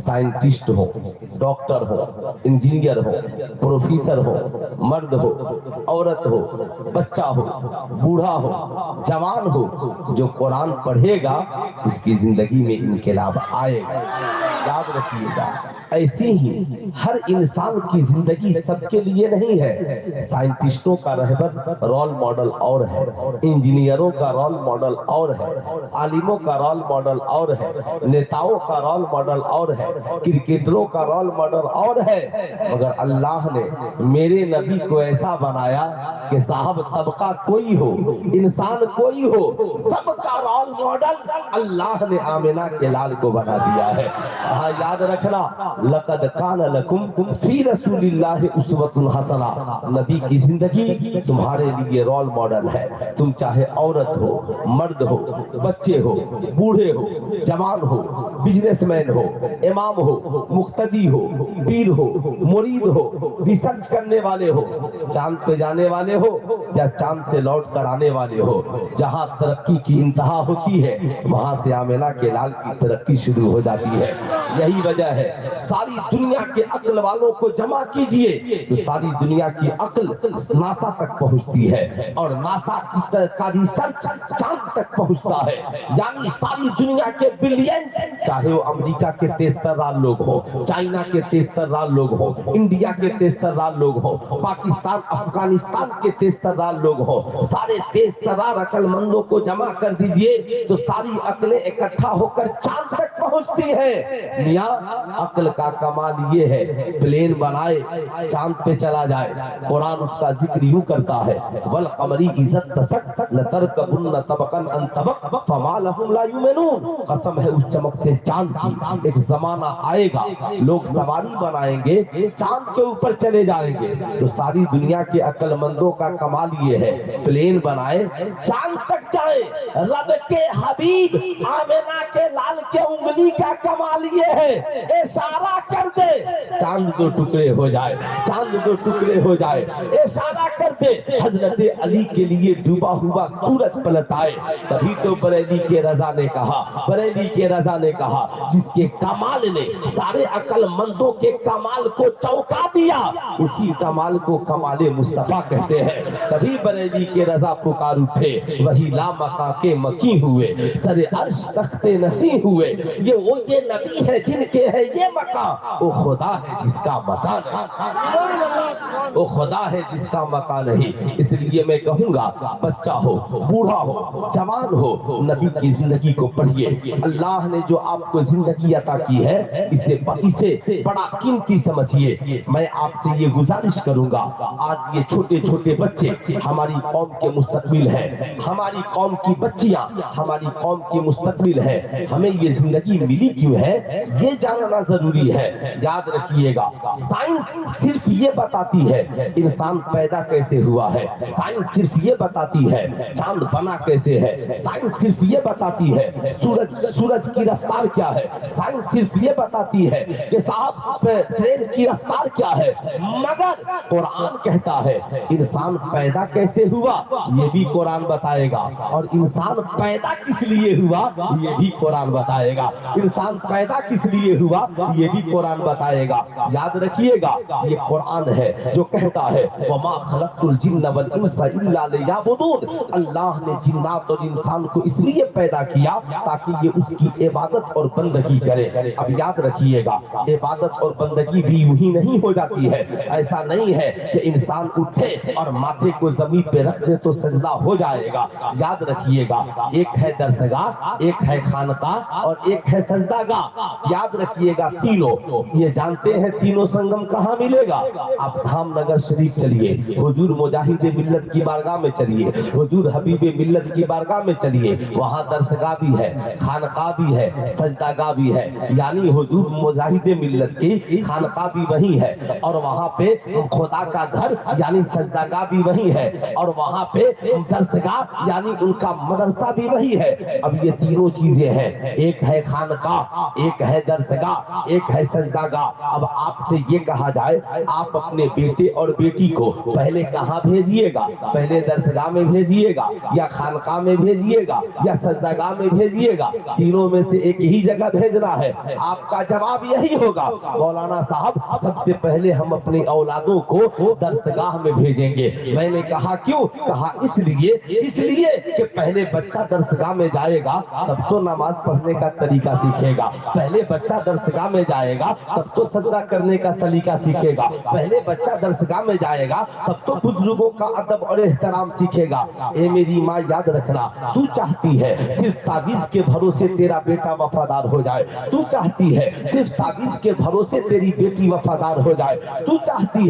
Scientist हो, doctor हो, engineer हो, प्रोफेसर हो, मर्द हो, औरत हो, बच्चा हो, बूढ़ा हो, जवान हो, जो कुरान पढ़ेगा उसकी जिंदगी में इनकलाब आएगा। याद रखिएगा, ऐसी ही हर इंसान की जिंदगी सबके लिए नहीं है। साइंटिस्टों का रहबर रोल मॉडल और है, इंजीनियरों का रोल मॉडल और है, आलिमों का रोल मॉडल और है, नेताओं का रोल मॉडल और है, क्रिकेटरों का रोल मॉडल और है, मगर अल्लाह ने मेरे नबी को ऐसा बनाया कि साहब तबका कोई हो, इंसान कोई हो, सबका रोल मॉडल अल्लाह ने आमिना के लाल को बना दिया है। हाँ, याद रखना, लक़द कान लकुम फी रसूलिल्लाहि उस्वतुन हसना, नबी की जिंदगी तुम्हारे लिए रोल मॉडल है। तुम चाहे औरत हो, मर्द हो, बच्चे हो, बूढ़े हो, जवान हो, बिजनेसमैन हो, इमाम हो, मुक्तदी हो, पीर हो, मुरीद हो, रिसर्च करने वाले हो, चांद पे जाने वाले हो या चांद से लौट कर आने वाले हो, जहां तरक्की की इंतहा होती है वहां से आमिना के लाल की तरक्की शुरू हो जाती है। यही वजह है, सारी दुनिया के अक्ल वालों को जमा कीजिए तो सारी दुनिया की अक्ल नासा तक पहुंचती है और नासा का रिसर्च चांद तक पहुंचता है। यानी सारी दुनिया के बिलियन, चाहे वो अमेरिका के 23 लोग हो, चाइना के 23 लोग हो, इंडिया के 23 लोग हो, पाकिस्तान अफगानिस्तान के 23 लोग हो, सारे 23 अक्लमंदों को जमा कर दीजिए तो सारी अक्लें इकट्ठा होकर चांद तक पहुंचती है। मियां, अक्ल का कमाल ये है, प्लेन बनाए चांद पे चला जाए, कुरान उसका जिक्र यूं करता है, वल कमरी इज्जत तसक लतरकबुन तबकन अन तबक फमा लहुम ला युमिनून, कसम है उस चमकते चांद की, एक जमाना आएगा लोग सवारी बनाएंगे, चांद के ऊपर चले जाएंगे। तो सारी दुनिया के अक्लमंदों का कमाल ये है, प्लेन बनाए चांद तक जाए। रब के हबीब आमिना के लाल के उंगली का कमाल ये है, इशारा कर दे चांद दो टुकड़े हो जाए, चांद दो टुकड़े हो जाए, इशारा कर दे हजरत अली के लिए डूबा हुआ सूरज पलट आए। तभी तो बरेली के रजा ने कहा, बरेली के रजा ने कहा, जिसके कमाल ने सारे अक्लमंदों के कमाल को चौंका दिया, उसी कमाल को कमाले मुस्तफा कहते हैं। तभी बरेली के रजा पुकार उठे, वही लामका के मकी हुए, सरे अर्श तख्ते नसी हुए, ये नबी है जिनके है ये मका, वो खुदा है जिसका मका नहीं, वो खुदा है जिसका मका नहीं। इसलिए मैं कहूंगा, बच्चा हो, बूढ़ा हो, जवान हो, नबी की जिंदगी को पढ़िए। अल्लाह ने जो आपको जिंदगी अता की है इसे बड़ा कीमती समझिए। मैं आपसे ये गुजारिश करूंगा, आज ये छोटे छोटे बच्चे हमारी कौम के मुस्तकबिल है, हमारी कौम की बच्चियां हमारी कौम की मुस्तकबिल है। हमें ये जिंदगी मिली क्यों है ये जानना जरूरी है। याद रखिएगा, साइंस सिर्फ ये बताती है इंसान पैदा कैसे हुआ है, साइंस सिर्फ ये बताती है चांद बना कैसे है, साइंस सिर्फ ये बताती है सूरज की रफ्तार क्या है, साइंस सिर्फ ये बताती है कि साहब ट्रेन की रफ्तार क्या है, मगर कुरान कहता है इंसान पैदा कैसे हुआ ये भी कुरान बताएगा, और इंसान पैदा किस लिए हुआ ये भी कुरान बताएगा, इंसान पैदा किस लिए हुआ ये भी कुरान बताएगा। याद रखिएगा, ये कुरान है जो कहता है वमा खलक़तुल जिन्न वल इंसा इल्ला लियअबुदून, अल्लाह ने जिन्नात और इंसान को इसलिए पैदा किया ताकि ये उसकी इबादत और बंदगी करे। अब याद रखिएगा, इबादत और बंदगी भी यूं ही नहीं हो जाती है। ऐसा नहीं है कि इंसान उठे और माथे को जमीन पे रख दे तो सजदा हो जाएगा। याद रखिएगा, एक है दरसगाह, एक है खानकाह और एक है सजदागाह। याद रखिएगा, तीनों ये जानते हैं तीनों संगम कहाँ मिलेगा। आप धामनगर शरीफ चलिए, हुजूर मुजाहिदे मिल्लत की बारगाह में चलिए, हुजूर हबीबे मिल्लत की बारगाह में चलिए, वहाँ दरसगाह भी है, खानकाह भी है, सजदागाह भी है। यानी हुजूर मुजाहिदे मिल्लत की खानकाह भी वही है और वहाँ पे खुदा का घर यानी सजदागाह भी वही है और वहाँ पे दरसगाह यानी उनका मदरसा भी वही है। अब ये तीनों चीजें हैं, एक है खानकाह, एक है दरसगाह, एक है सजदागाह। अब आपसे ये कहा जाए आप अपने बेटे और बेटी को पहले कहा कहाँ भेजिएगा, पहले दरसगाह में भेजिएगा या खानकाह में भेजिएगा या सजदागाह में भेजिएगा, तीनों में से एक ही जगह भेजना है। आपका जवाब यही होगा, मौलाना साहब सबसे पहले हम अपनी औलादों को दरसगाह में भेजेंगे। मैंने कहा क्यों? कहा इसलिए कि पहले बच्चा दरसगाह में जाएगा तब तो नमाज पढ़ने का तरीका सीखेगा, पहले बच्चा दरसगाह में जाएगा तब तो सजदा करने का सलीका सीखेगा, पहले बच्चा दरसगाह में जाएगा तब तो बुजुर्गों का अदब और एहतराम सीखेगा। ए मेरी माँ याद रखना, तू चाहती है सिर्फ ताबीज के भरोसे तेरा बेटा वफादार हो जाए, तू चाहती है सिर्फ ताबीज के भरोसे तेरी बेटी वफादार हो जाए, तू चाहती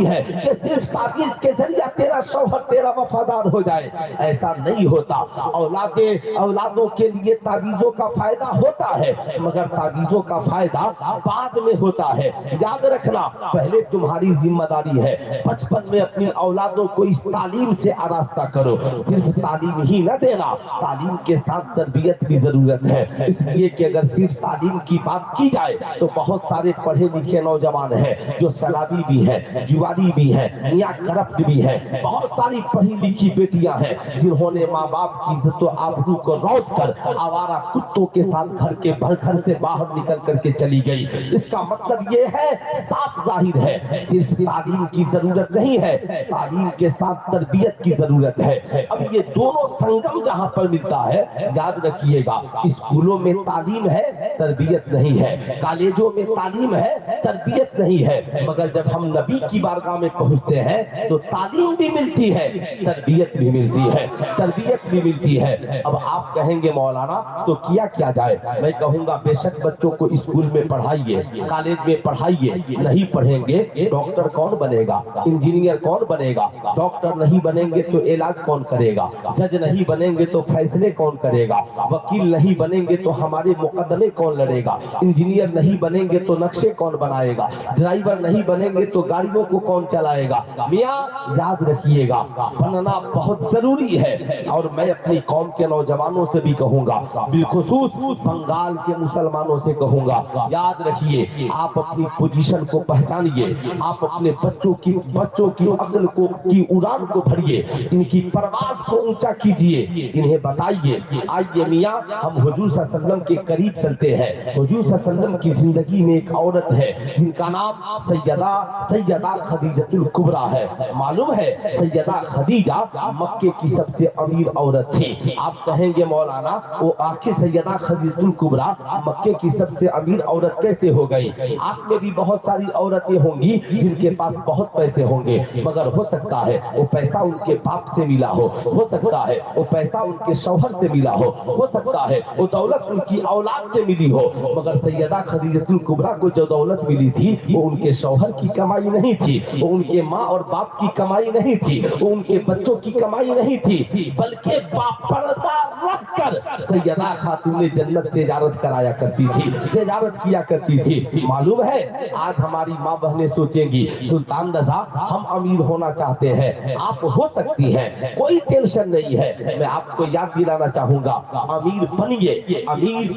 है कि सिर्फ ताबीज के जरिए तेरा शौहर तेरा वफादार हो जाए। ऐसा नहीं होता। औलादों के लिए ताबीजों का फायदा होता है, मगर ताबीजों का फायदा बाद में होता है। याद रखना, पहले तुम्हारी जिम्मेदारी है बचपन में अपनी औलादों को इस तालीम से आरास्ता करो। सिर्फ तालीम ही न देना, तालीम के साथ तरबियत की जरूरत है। इसलिए कि अगर सिर्फ तालीम की बात की जाए तो बहुत सारे पढ़े लिखे नौजवान हैं जो शराबी भी हैं, जुआरी भी हैं, या करप्ट भी हैं। बहुत सारी पढ़ी लिखी बेटियां हैं जिन्होंने माँ बाप की इज्जत और आबरू को रौंद कर आवारा कुत्तों के साथ घर से बाहर निकल करके चली गई। इसका मतलब ये है, साफ जाहिर है, सिर्फ तालीम की जरूरत नहीं है, तालीम के साथ तरबियत की जरूरत है। अब ये दोनों संगम जहां पर मिलता है, याद रखिएगा, स्कूलों में तालीम है, तरबियत नहीं है, कॉलेजों में तालीम है, तरबियत नहीं है, मगर जब हम नबी की बारगाह में पहुंचते हैं तो तालीम भी मिलती है, तरबियत भी मिलती है। अब आप कहेंगे मौलाना तो किया क्या जाए? मैं कहूंगा बेशक बच्चों को स्कूल में पढ़ाइए, कॉलेज में पढ़ाइए, नहीं पढ़ेंगे डॉक्टर कौन बनेगा, इंजीनियर कौन बनेगा? डॉक्टर नहीं बनेंगे तो इलाज कौन करेगा? जज नहीं बनेंगे तो फैसले कौन करेगा? वकील नहीं बनेंगे तो हमारे मुकदमे कौन लड़ेगा? इंजीनियर नहीं बनेंगे तो नक्शे कौन बनाएगा? ड्राइवर नहीं बनेंगे तो गाड़ियों को कौन चलाएगा? मियां याद रखिएगा, बनना बहुत जरूरी है। और मैं अपनी कौम के नौजवानों से भी कहूंगा, बिलखुसूस बंगाल के मुसलमानों से कहूंगा, याद रखिए, आप अपनी पोजीशन को पहचानिए, आप अपने बच्चों की अक्ल को की उड़ान को भरिए, इनकी परवाज़ को ऊंचा कीजिए, इन्हें बताइए। आइए मियां, हम हुजूर सल्लल्लाहु अलैहि वसल्लम के करीब चलते हैं। हुजूर सल्लल्लाहु अलैहि वसल्लम की जिंदगी में एक औरत है जिनका नाम सैयदा खदीजतुल कुबरा है। मालूम है, सैयदा खदीजा मक्के की सबसे अमीर औरत थी। आप कहेंगे मौलाना वो आखिर सैयदा खदीजतुल कुबरा मक्के की सबसे अमीर औरत कैसे हो गई? आप में भी बहुत सारी औरतें होंगी जिनके पास बहुत पैसे होंगे, मगर हो सकता है वो पैसा उनके बाप से मिला हो सकता है वो पैसा उनके शौहर से मिला हो सकता है वो दौलत उनकी औलाद से मिली हो, मगर सैयदा खदीजतुल कुबरा को जो दौलत मिली थी वो उनके शौहर की कमाई नहीं थी, वो उनके माँ और बाप की कमाई नहीं थी, वो उनके बच्चों की कमाई नहीं थी, बल्कि पर्दा रखकर सैयदा खातून जन्नत तिजारत कराया करती थी, तिजारत किया करती थी। मालूम है, आज हमारी माँ बहनें सोचेंगी सुल्तान रजा हम अमीर होना चाहते हैं, आप हो सकती हैं, कोई टेंशन नहीं है। मैं आपको याद दिलाना चाहूंगा, अमीर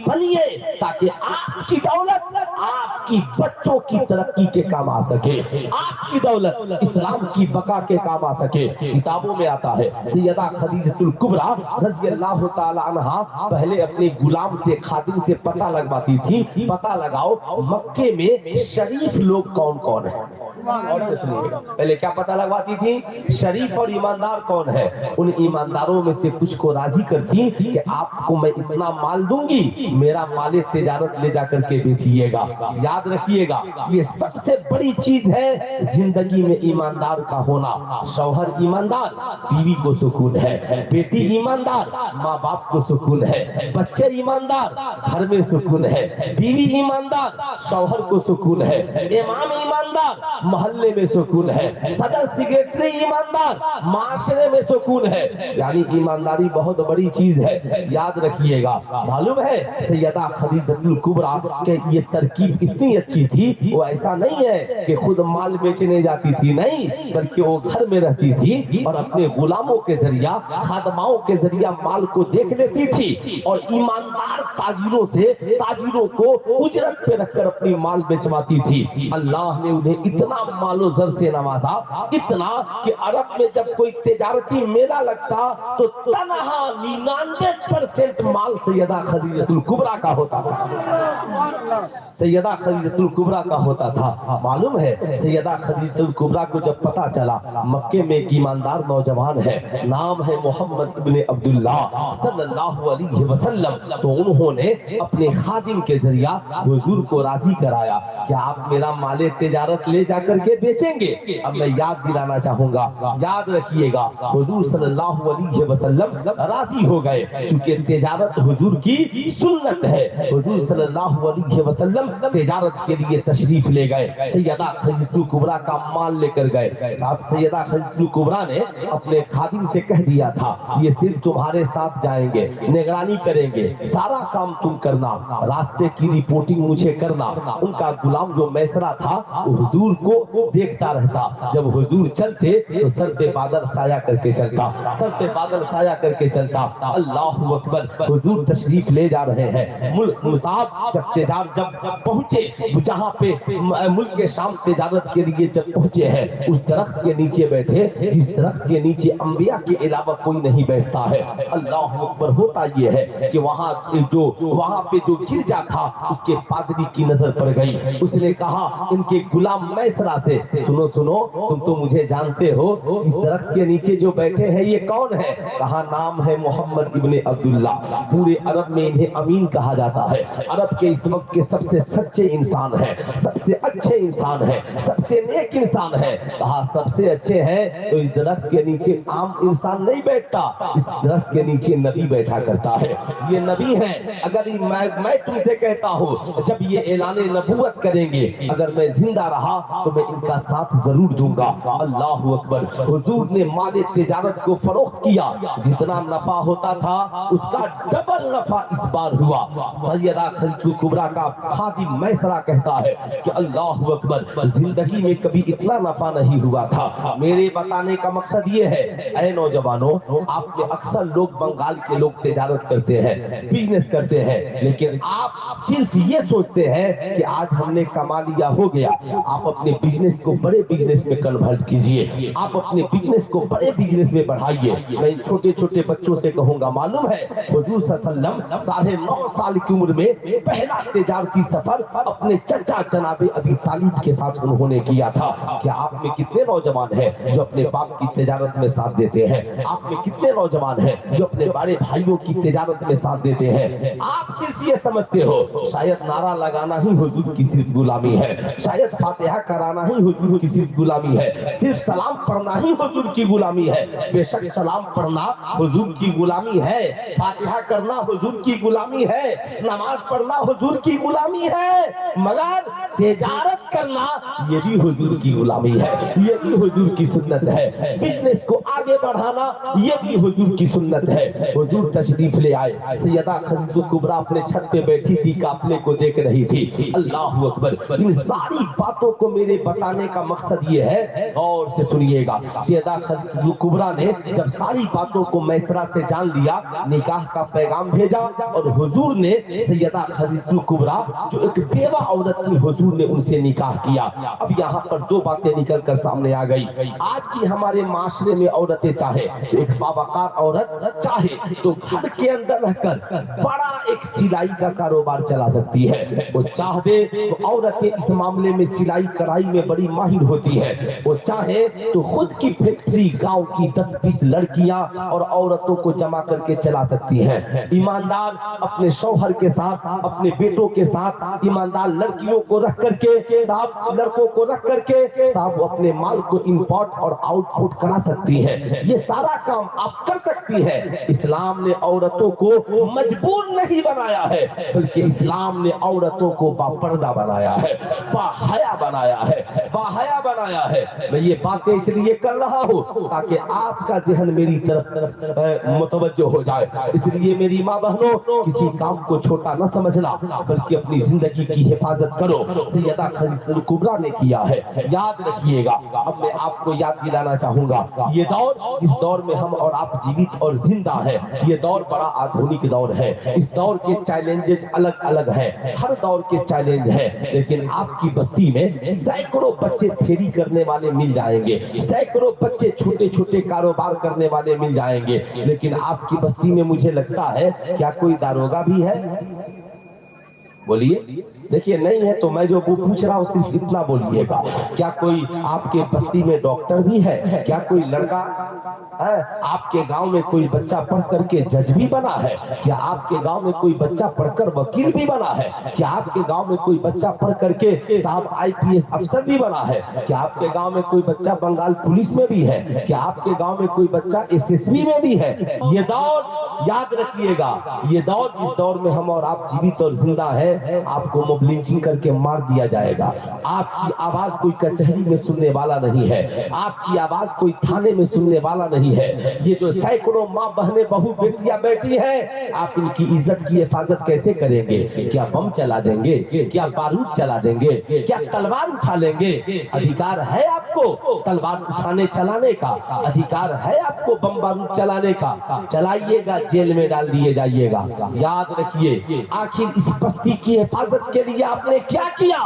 बनिए ताकि आपकी दौलत आपकी बच्चों की तरक्की के काम आ सके, आपकी दौलत इस्लाम की बका के काम आ सके। किताबों में आता है सैयदा खदीजतुल कुबरा रज़ियल्लाहु ताला अन्हा पहले अपने गुलाम से, खादिम से पता लगवाती थी, पता लगाओ मक्के में शरीफ लोग कौन कौन है। और से सुनिएगा, पहले क्या पता लगवाती थी? शरीफ और ईमानदार कौन है। उन ईमानदारों में से कुछ को राजी करती कि आपको मैं इतना माल दूंगी, मेरा माल तिजारत ले जाकर के बेचिएगा। याद रखिएगा, ये सबसे बड़ी चीज है जिंदगी में ईमानदार का होना। शौहर ईमानदार, बीवी को सुकून है, बेटी ईमानदार, माँ बाप को सुकून है, बच्चे ईमानदार, घर में सुकून है, बीवी ईमानदार, शौहर को सुकून है, इमाम ईमानदार, मोहल्ले में सुकून है, सदर सेक्रेटरी ईमानदार, माशरे में सुकून है। यानी ईमानदारी बहुत बड़ी चीज है, याद रखिएगा। मालूम है सैयदा खदीजतुल कुबरा के ये तरकीब इतनी अच्छी थी, वो ऐसा नहीं है कि खुद माल बेचने जाती थी, नहीं, बल्कि वो घर में रहती थी और अपने गुलामों के जरिया, खादमाओं के जरिया माल को देख लेती थी और ईमानदार ताजिरों को उजरत पे रखकर अपनी माल बेचवाती थी। अल्लाह ने उन्हें इतना मालो जर से नवाजा, इतना कि अरब में जब कोई तिजारती मेला लगता तो तनहा 99% माल सैयदा खदीजतुल कुबरा का होता था, सैयदा खदीजतुल कुबरा का होता था। मालूम है सैयदा खदीजतुल कुबरा को जब पता चला मक्के में एक ईमानदार नौजवान है, नाम है मोहम्मद इब्ने अब्दुल्ला सल्लल्लाहु अलैहि वसल्लम, तो उन्होंने अपने खादिम के जरिया हुजूर को राजी कराया कि आप मेरा माले तिजारत ले जाकर के बेचेंगे। अब मैं याद दिलाना चाहूंगा, याद रखिएगा हुजूर सल्लल्लाहु अलैहि वसल्लम राजी हो गए, क्योंकि तिजारत हुजूर की सुन्नत है। हुजूर सल्लल्लाहु अलैहि वसल्लम तिजारत के लिए तशरीफ ले गए, सैयदा खदीजतुल कुबरा का माल लेकर गए। साहब सैयदा खदीजतुल कुबरा ने अपने खादिम से कह दिया था ये सिर्फ तुम्हारे साथ जाएंगे, निगरानी करेंगे, सारा काम तुम करना, रास्ते की रिपोर्टिंग मुझे करना। उनका गुलाम जो मैसरा था वो हुजूर को देखता रहता, जब हुजूर चलते तो सर पे बादल साया करके चलता, सर पे बादल साया करके चलता। अल्लाहु अकबर, हुजूर तशरीफ ले जा रहे हैं। मुसाब जब पहुंचे जहां पे मुल्क के शाम तिजारत के लिए जब पहुंचे हैं, उस दरख्त के नीचे बैठे जिस दरख्त के नीचे अंबिया के अलावा कोई नहीं बैठता है। अल्लाहु अकबर, होता ये है कि वहां पे जो गिरजा था उसके पादरी की नजर पड़ गई। उसने कहा इनके गुलाम मैसरा से, सुनो सुनो तुम तो मुझे जानते हो, इस दरख्त के नीचे जो बैठे हैं ये कौन है? कहा नाम है मोहम्मद इब्ने अब्दुल्ला, पूरे अरब में इन्हें अमीन कहा जाता है, अरब के इस वक्त के सबसे सच्चे इंसान है, सबसे अच्छे इंसान है, सबसे नेक इंसान है। कहा सबसे अच्छे हैं तो इस दरख्त के नीचे आम इंसान नहीं बैठता, इस दरख्त के नीचे नबी बैठा करता है, ये नबी है। अगर मैं तुमसे कहता हूँ जब ये ऐलाने नबूवत करेंगे, अगर मैं जिंदा रहा तो मैं इनका साथ जरूर दूंगा। अल्लाहु अकबर, हुजूर ने माले तिजारत को फरोख्त किया, जितना नफा होता था उसका डबल नफा इस बार हुआ। सैयदा खदीजतुल कुबरा का खादिम मैसरा कहता है कि अल्लाहु अकबर, जिंदगी में कभी इतना नफा नहीं हुआ था। मेरे बताने का मकसद ये है, ऐ नौजवानों, आप में अक्सर लोग बंगाल के लोग तिजारत करते हैं, बिजनेस करते हैं, लेकिन आप सिर्फ ये सोचते हैं कि आज हमने कमा लिया हो गया। आप अपने बिजनेस को बड़े बिजनेस में कन्वर्ट कीजिए, आप अपने बिजनेस को बड़े बिजनेस में बढ़ाइए। मैं छोटे छोटे बच्चों से कहूंगा, मालूम है हुजूर सल्लल्लाहु अलैहि वसल्लम 9.5 साल की उम्र में पहला तिजारती सफर अपने चचा जनाबे अबी तालिब के साथ उन्होंने किया था। क्या आप में कितने नौजवान हैं जो अपने बाप की तिजारत में साथ देते हैं? आप में कितने नौजवान हैं जो अपने बड़े भाइयों की तिजारत में साथ देते हैं? आप सिर्फ ये समझते हो शायद नारा लगाना ही हुजूर की सिर्फ गुलामी है, शायद फातिहा कराना ही हुजूर की सिर्फ गुलामी है, सिर्फ सलाम पढ़ना ही हुजूर की गुलामी है। बेशक सलाम पढ़ना हुजूर की गुलामी है, फातिहा करना हुजूर की गुलामी है, नमाज पढ़ना हुजूर की गुलामी है, मगर तिजारत करना ये भी हुजूर की गुलामी है, ये भी हुजूर की सुन्नत है। बिजनेस को आगे बढ़ाना ये भी हुजूर की सुन्नत है। हुजूर तशरीफ ले आए, सैयदा खदीजतुल कुबरा अपने छत पे बैठी थी, काफले को देख रही थी। अल्लाहु अकबर, इन सारी बातों को मेरे बताने का मकसद ये है, और से सुनिएगा। सैयदा खदीजतुल कुबरा ने जब सारी बातों को मैसरा से जान लिया, निकाह का पैगाम भेजा, और हुजूर ने सैयदा खदीजतुल कुबरा जो एक बेवा औरत थी, हुजूर ने उनसे निकाह किया। अब यहाँ पर दो बातें निकल कर सामने आ गई। आज की हमारे माशरे में औरतें चाहे एक बावकार औरत चाहे तो घर के अंदर रहकर बड़ा एक सिलाई का कारोबार चला सकती है। वो चाहे तो औरतें इस मामले में सिलाई कढ़ाई में बड़ी माहिर होती है। वो चाहे तो खुद की फैक्ट्री गांव की 10-20 लड़कियां और औरतों को जमा करके चला सकती हैं। ईमानदार अपने शौहर के साथ, अपने बेटों के साथ ईमानदार लड़कियों को रख करके, साहब लड़कों को रख करके साहब वो अपने माल को इंपोर्ट और आउटपुट करा सकती है। ये सारा काम आप कर सकती है। इस्लाम ने औरतों को मजबूर नहीं बनाया है, बल्कि इस्लाम ने औरतों को बापर्दा बनाया है, बाहया बनाया है, बाहया बनाया है। मैं ये बातें इसलिए कर रहा हूँ ताकि आपका ज़हन मेरी तरफ मुतवज्जो हो जाए। इसलिए मेरी माँ बहनों, किसी काम को छोटा न समझना, बल्कि अपनी जिंदगी की हिफाजत करो। सैयदा खदीजतुल नफ्सुल कुबरा ने किया है। याद रखिएगा। अब मैं आपको याद दिलाना चाहूंगा, ये दौर जिस दौर में हम और आप जीवित और जिंदा है, ये दौर बड़ा आधुनिक दौर है। इस दौर के चैलेंजेस अलग अलग है, हर दौर के चैलेंज है। लेकिन आपकी बस्ती में सैकड़ों बच्चे फेरी करने वाले मिल जाएंगे, सैकड़ों बच्चे छोटे छोटे कारोबार करने वाले मिल जाएंगे। लेकिन आपकी बस्ती में मुझे लगता है क्या कोई दारोगा भी है? बोलिए। देखिए नहीं है तो मैं जो पूछ रहा हूँ सिर्फ इतना बोलिएगा। क्या कोई आपके बस्ती में डॉक्टर भी है? क्या कोई लड़का है? आपके गांव में कोई बच्चा पढ़ करके जज भी बना है? क्या आपके गांव में कोई बच्चा पढ़कर वकील भी बना है? क्या आपके गांव में कोई बच्चा पढ़ करके साहब IPS अफसर भी बना है? क्या आपके गांव में कोई बच्चा बंगाल पुलिस में भी है? क्या आपके गांव में कोई बच्चा SSB में भी है? ये दौर याद रखिएगा, ये दौर जिस दौर में हम और आप जीवित और जिंदा है, आपको मोबलिंचिंग करके मार दिया जाएगा। आपकी आवाज कोई कचहरी में सुनने वाला नहीं है, आपकी आवाज कोई थाने में सुनने वाला नहीं है। ये जो सैकड़ों माँ बहनें बहू बेटियां बैठी हैं, आप इनकी इज्जत की हिफाजत कैसे करेंगे? क्या बम चला देंगे? क्या बारूद चला देंगे? क्या तलवार उठा लेंगे? अधिकार है आपको तलवार उठाने चलाने का? अधिकार है आपको बम बारूद चलाने का? चलाइएगा, जेल में डाल दिए जाइएगा। याद रखिए, आखिर इस बस्ती की हिफाजत के लिए आपने क्या किया?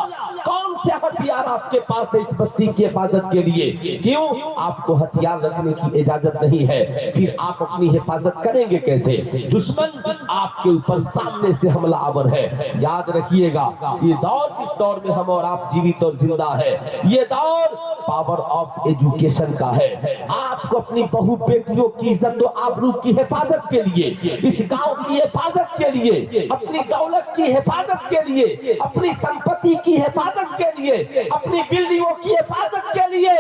कौन से हथियार आपके पास है इस बस्ती की हिफाजत के लिए? क्यों आपको हथियार रखने की इजाजत नहीं है? फिर आप अपनी हिफाजत करेंगे कैसे? दुश्मन आपके ऊपर सामने से हमलावर है। याद रखिएगा, ये दौर जिस दौर में हम और आप जीवित और जिंदा है, ये दौर पावर ऑफ एजुकेशन का है। आपको अपनी बहू बेटियों की इज्जत और आबरू की हिफाजत के लिए, इस गांव की हिफाजत के लिए, अपनी दौलत की हिफाजत के लिए, अपनी संपत्ति की हिफाजत के लिए, अपनी बिल्डिंगों की हिफाजत के लिए,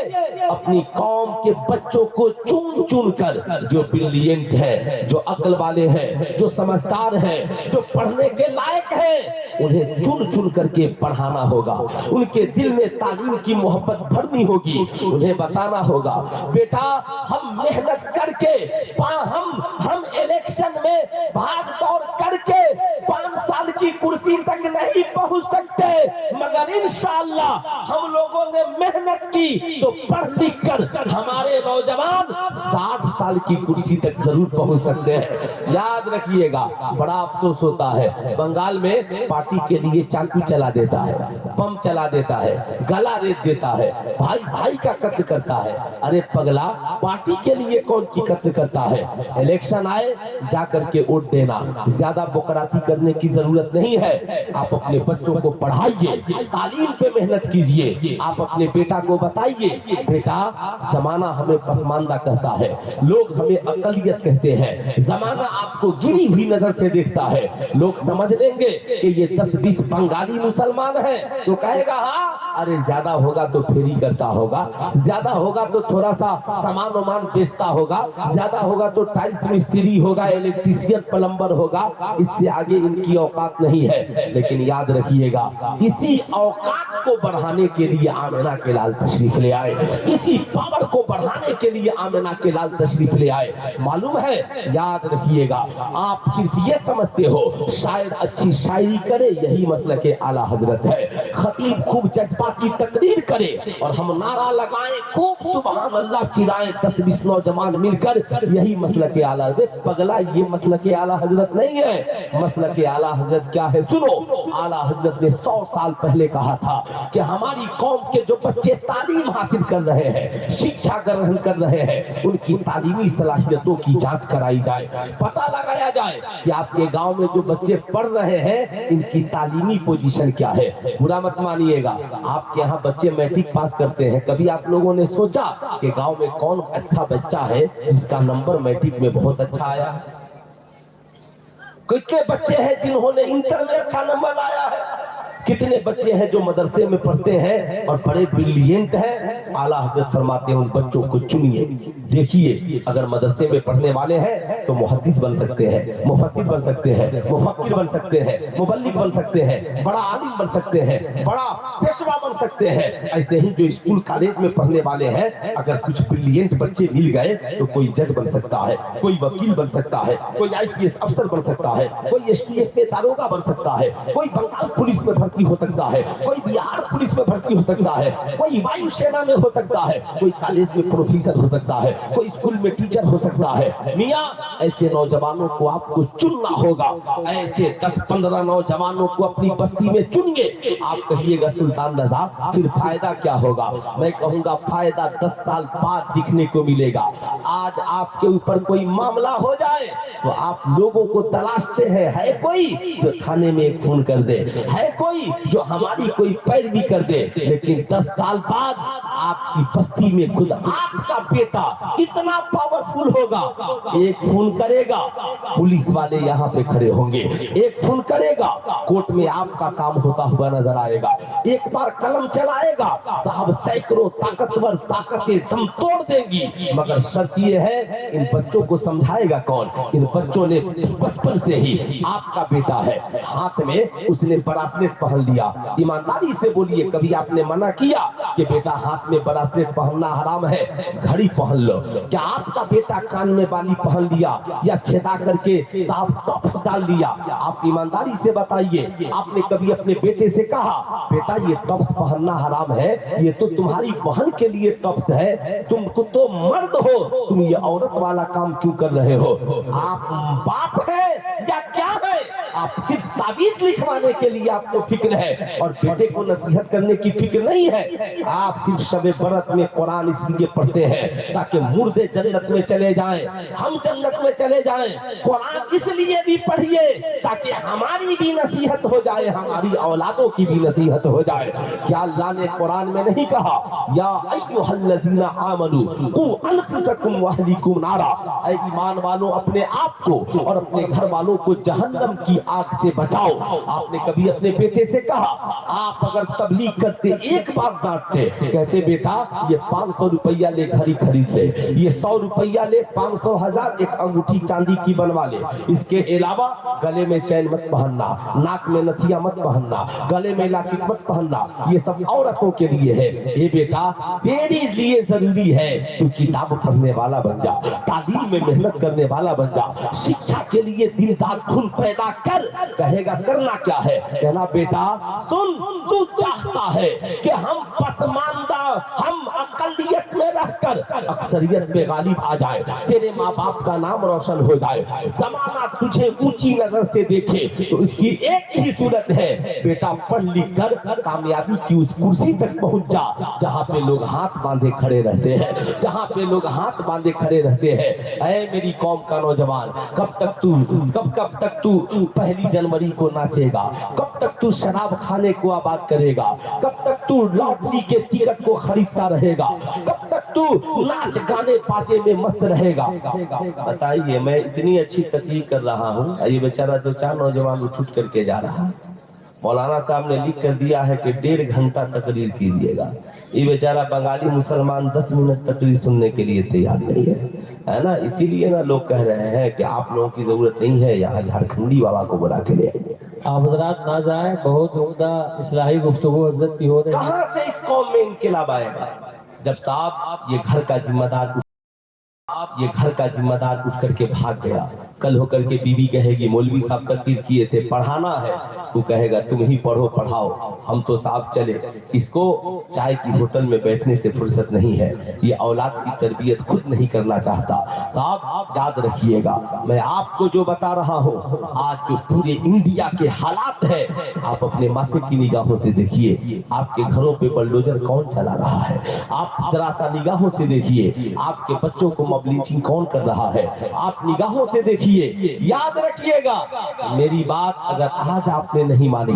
अपनी कौम के बच्चों को चुन चुन कर, जो ब्रिलियंट है, जो अक्ल वाले हैं, जो समझदार हैं, जो पढ़ने के लायक हैं, उन्हें चुन चुन करके पढ़ाना होगा। उनके दिल में तालीम की मोहब्बत भरनी होगी। उन्हें बताना होगा, बेटा हम मेहनत करके, हम इलेक्शन में भाग दौड़ करके 5 साल की कुर्सी तक नहीं पहुंच सकते, मगर इंशाअल्लाह हम लोगों ने मेहनत की तो पढ़ लिख कर हमारे नौजवान 60 साल की कुर्सी तक जरूर पहुंच सकते हैं। याद रखिएगा, बड़ा अफसोस होता है, बंगाल में पार्टी के लिए चाकू चला देता है, बम चला देता है, गला रेत देता है, भाई भाई का कत्ल करता है। अरे पगला, पार्टी के लिए कौन की कत्ल करता है? इलेक्शन आए जा करके वोट देना, ज्यादा बोकराती करने की जरूरत नहीं है। आप अपने बच्चों को पढ़ाइए, तालीम पे मेहनत कीजिए। आप अपने बेटा को बताइए, बेटा जमाना हमें पसमानदा कहता है, लोग हमें अकलियत कहते हैं, जमाना आपको गिरी हुई नजर से देखता है। लोग समझ लेंगे कि ये 10-20 बंगाली मुसलमान है तो कहेगा हाँ, अरे ज्यादा होगा तो फेरी करता होगा, ज्यादा होगा तो थोड़ा सा सामान वामान बेचता होगा, ज्यादा होगा तो टाइल्स मिस्त्री होगा, इलेक्ट्रीशियन प्लम्बर होगा, इससे आगे इनकी औकात नहीं है। लेकिन याद रखिएगा, इसी औकात को बढ़ाने के लिए आमिना के लाल तशरीफ ले आए, इसी पावर को बढ़ाने के लिए आमिना के लाल तशरीफ ले आए। मालूम है, याद रखिएगा, आप सिर्फ ये समझते हो शायद अच्छी शायरी करे यही मसलक के आला हजरत है, खतीब खूब जज्बाती तकरीर करे और हम नारा लगाएं खूब सुभान अल्लाह चिल्लाएं 10-20 नौजवान मिलकर, यही मसलक के आला हजरत। पगला, ये मसलक के आला हजरत नहीं है। मसलक के आला हजरत क्या है? सुनो, आला हजरत ने 100 साल पहले कहा था कि हमारी कौम के जो बच्चे तालीम हासिल कर रहे हैं, शिक्षा ग्रहण कर रहे हैं, उनकी तालीमी सलाहियतों की जांच कराई जाए, पता लगाया जाए कि आपके गांव में जो बच्चे पढ़ रहे हैं इनकी तालीमी पोजीशन क्या है। बुरा मत मानिएगा, आपके यहाँ बच्चे मैट्रिक पास करते हैं, कभी आप लोगों ने सोचा कि गांव में कौन अच्छा बच्चा है जिसका नंबर मैट्रिक में बहुत अच्छा आया? कितने बच्चे हैं जिन्होंने इंटर में अच्छा नंबर लाया है? कितने बच्चे हैं जो मदरसे में पढ़ते हैं और बड़े ब्रिलियंट हैं? आला हजरत फरमाते हैं उन बच्चों को चुनिए, देखिए अगर मदरसे में पढ़ने वाले हैं तो मुहद्दिस बन सकते हैं, मुफस्सिर बन सकते हैं, मुफक्किर बन सकते हैं, मुबल्लिग बन सकते हैं, बड़ा आलिम बन सकते हैं, बड़ा पेशवा बन सकते हैं। ऐसे ही जो स्कूल कॉलेज में पढ़ने वाले हैं, अगर कुछ ब्रिलियंट बच्चे मिल गए तो कोई जज बन सकता है, कोई वकील बन सकता है, कोई IPS अफसर बन सकता है, कोई STF में दारोगा बन सकता है, कोई बंगाल पुलिस में भर्ती हो सकता है, कोई बिहार पुलिस में भर्ती हो सकता है, कोई वायु सेना में हो सकता है, कोई कॉलेज में प्रोफेसर हो सकता है, कोई स्कूल में टीचर हो सकता है। मियां, ऐसे नौजवानों को आपको चुनना होगा। ऐसे 10-15 नौजवानों को अपनी बस्ती में चुनिए। आप कहिएगा सुल्तान रजा फिर फायदा क्या होगा? मैं कहूंगा फायदा 10 साल बाद दिखने को मिलेगा। आज आपके ऊपर कोई मामला हो जाए तो आप लोगों को तलाशते हैं, है कोई जो थाने में एक फोन कर दे, है कोई जो हमारी कोई पैरवी कर दे। लेकिन 10 साल बाद आपकी बस्ती में खुद आपका बेटा इतना पावरफुल होगा, एक फोन करेगा पुलिस वाले यहाँ पे खड़े होंगे, एक फोन करेगा कोर्ट में आपका काम होता हुआ नजर आएगा, एक बार कलम चलाएगा साहब सैकड़ों ताकतवर ताकतें दम तोड़ देंगी। मगर शर्त ये है, इन बच्चों को समझाएगा कौन? इन बच्चों ने बचपन से ही, आपका बेटा है हाथ में उसने ब्रासलेट पहन लिया। ईमानदारी से बोलिए, कभी आपने मना किया कि बेटा हाथ में ब्रासलेट पहनना हराम है, घड़ी पहन लो? क्या आपका बेटा कान में बाली पहन लिया या छेदा करके साफ टॉप्स डाल लिया? आप ईमानदारी से बताइए, आपने कभी अपने बेटे से कहा बेटा ये टॉप्स पहनना हराम है, ये तो तुम्हारी बहन के लिए टॉप्स है, तुमको तो मर्द हो, तुम ये औरत वाला काम क्यों कर रहे हो? आप बाप है या क्या है? आप सिर्फ ताबीज लिखवाने के लिए आपको फिक्र है और बेटे को नसीहत करने की फिक्र नहीं है। आप सिर्फ शबे बरत में कुरान इसलिए पढ़ते हैं ताकि मुर्दे जन्नत में चले जाएं, हम जन्नत में चले जाएं। कुरान इसलिए भी पढ़िए ताकि हमारी भी नसीहत हो जाए, हमारी औलादों की भी नसीहत हो जाए। क्या अल्लाह ने कुरान में नहीं कहा या अय्युहल्लज़ीना आमनू कू अनफुसकुम व अहलीकुम नारा? ऐ ईमान वालों, अपने आप को और अपने घर वालों को जहन्नम की आग से बचाओ। आपने कभी अपने बेटे से कहा, आप अगर तबलीग करते एक बार डांटते, कहते बेटा ये 500 रुपया ले घड़ी खरीद ले, ये 100 रुपया ले, 500 1000 एक अंगूठी चांदी की बनवा ले, इसके अलावा गले में चैन मत पहनना, नाक में नथिया मत पहनना, गले में लॉकेट मत पहनना, ये सब औरतों के लिए है। ये बेटा तेरे लिए जरूरी है, तू किताब पढ़ने वाला बन जा, तालीम में मेहनत करने वाला बन जा, शिक्षा के लिए दिलदार खून पैदा कर। कहेगा करना क्या है? कहना बेटा सुन, तू चाहता है कि हम पसमानदा, हम अकलियत में रहकर अक्सरियत में गालिब आ जाए, तेरे माँ बाप का नाम रोशन हो जाए, जमाना तुझे ऊंची नजर से देखे, तो इसकी एक ही सूरत है बेटा पढ़ लिख कर कामयाबी की उस कुर्सी तक पहुंच जा जहाँ पे लोग हाथ बांधे खड़े रहते हैं, जहाँ पे लोग हाथ बांधे खड़े रहते हैं। ऐ मेरी कौम का नौजवान, कब तक तू 1 जनवरी को नाचेगा? कब तक तू शराब खाने को आबाद करेगा? कब तक तू लॉटरी के टिकट को खरीदता रहेगा? कब तक तू नाच गाने बाजे में मस्त रहेगा? बताइए, मैं इतनी अच्छी तकलीफ कर रहा हूँ, ये बेचारा 2-4 नौजवान उठ करके जा रहा है। मौलाना साहब ने लिख कर दिया है कि 1.5 घंटा तकरीर कीजिएगा। ये बेचारा बंगाली मुसलमान 10 मिनट तकरीर सुनने के लिए तैयार नहीं है ना? इसीलिए ना लोग कह रहे हैं कि आप लोगों की जरूरत नहीं है, यहाँ झारखंडी बाबा को बुला के ले आइए। आप हजरात ना जाए, बहुत उम्दा इस्लाही गुफ्तगू हजरत की हो रही है। कहाँ से इस कौम में इनकलाब आएगा? जब साहब ये घर का जिम्मेदार उठ करके भाग गया, कल होकर के बीवी कहेगी मौलवी साहब तकरीर किए थे, पढ़ाना है, तू कहेगा तुम ही पढ़ो पढ़ाओ, हम तो साहब चले। इसको चाय की होटल में बैठने से फुर्सत नहीं है, ये औलाद की तरबियत खुद नहीं करना चाहता। साहब याद रखिएगा, मैं आपको जो बता रहा हूँ, आज जो पूरे इंडिया के हालात है, आप अपने माथे की निगाहों से देखिए, आपके घरों पे बुलडोजर कौन चला रहा है? आप जरा सा निगाहों से देखिए, आपके बच्चों को मॉबलिंचिंग कौन कर रहा है? आप निगाहों से देखिए। याद रखिएगा मेरी बात, अगर आज आपने नहीं मानी,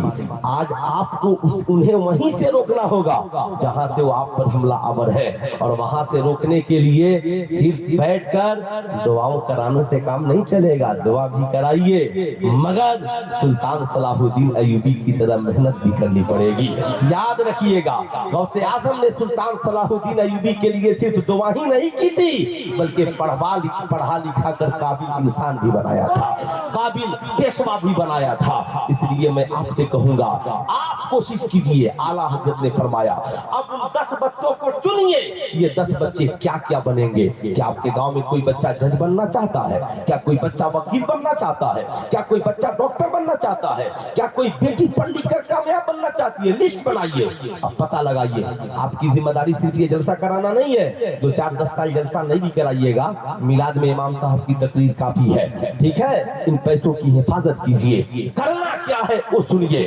आज आपको उन्हें वहीं से रोकना होगा जहां से वो आप पर हमला आवर है, और वहां से रोकने के लिए सिर्फ बैठकर दुआओं कराने से काम नहीं चलेगा, दुआ भी कराइए, मगर सुल्तान सलाहुद्दीन अय्यूबी की तरह मेहनत भी करनी पड़ेगी। याद रखिएगा, गौसे आजम ने सुल्तान सलाहुद्दीन अय्यूबी के लिए सिर्फ दुआ ही नहीं की थी, बल्कि पढ़ा लिखा कर काबिल इंसान بھی بنایا تھا, قابل پیشوا بھی بنایا تھا. اس لیے میں آپ سے کہوں گا, آپ کوشش کیجئے. اعلیٰ حضرت نے فرمایا اب ان 10 بچوں کو چنیے, یہ 10 بچے کیا کیا بنیں گے. کیا آپ کے گاؤں میں کوئی بچہ جج بننا چاہتا ہے؟ کیا کوئی بچہ وکیل بننا چاہتا ہے؟ کیا کوئی بچہ ڈاکٹر بننا چاہتا ہے؟ کیا کوئی بیٹی پڑھ لکھ کر کامیاب بننا چاہتی ہے؟ لسٹ بنائیے, اب پتہ لگائیے. آپ کی ذمہ داری صرف یہ جلسہ کرانا نہیں ہے, جو 4-10 سال جلسہ نہیں بھی کرائیے گا, میلاد میں امام صاحب کی تقریر کافی ہے. ٹھیک ہے, ان پیسوں کی حفاظت کیجئے. کرنا کیا ہے وہ سنیے.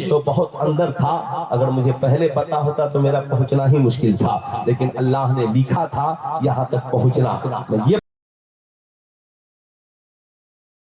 تو بہت اندر تھا, اگر مجھے پہلے پتا ہوتا تو میرا پہنچنا ہی مشکل تھا, لیکن اللہ نے لکھا تھا یہاں تک پہنچنا. میں یہ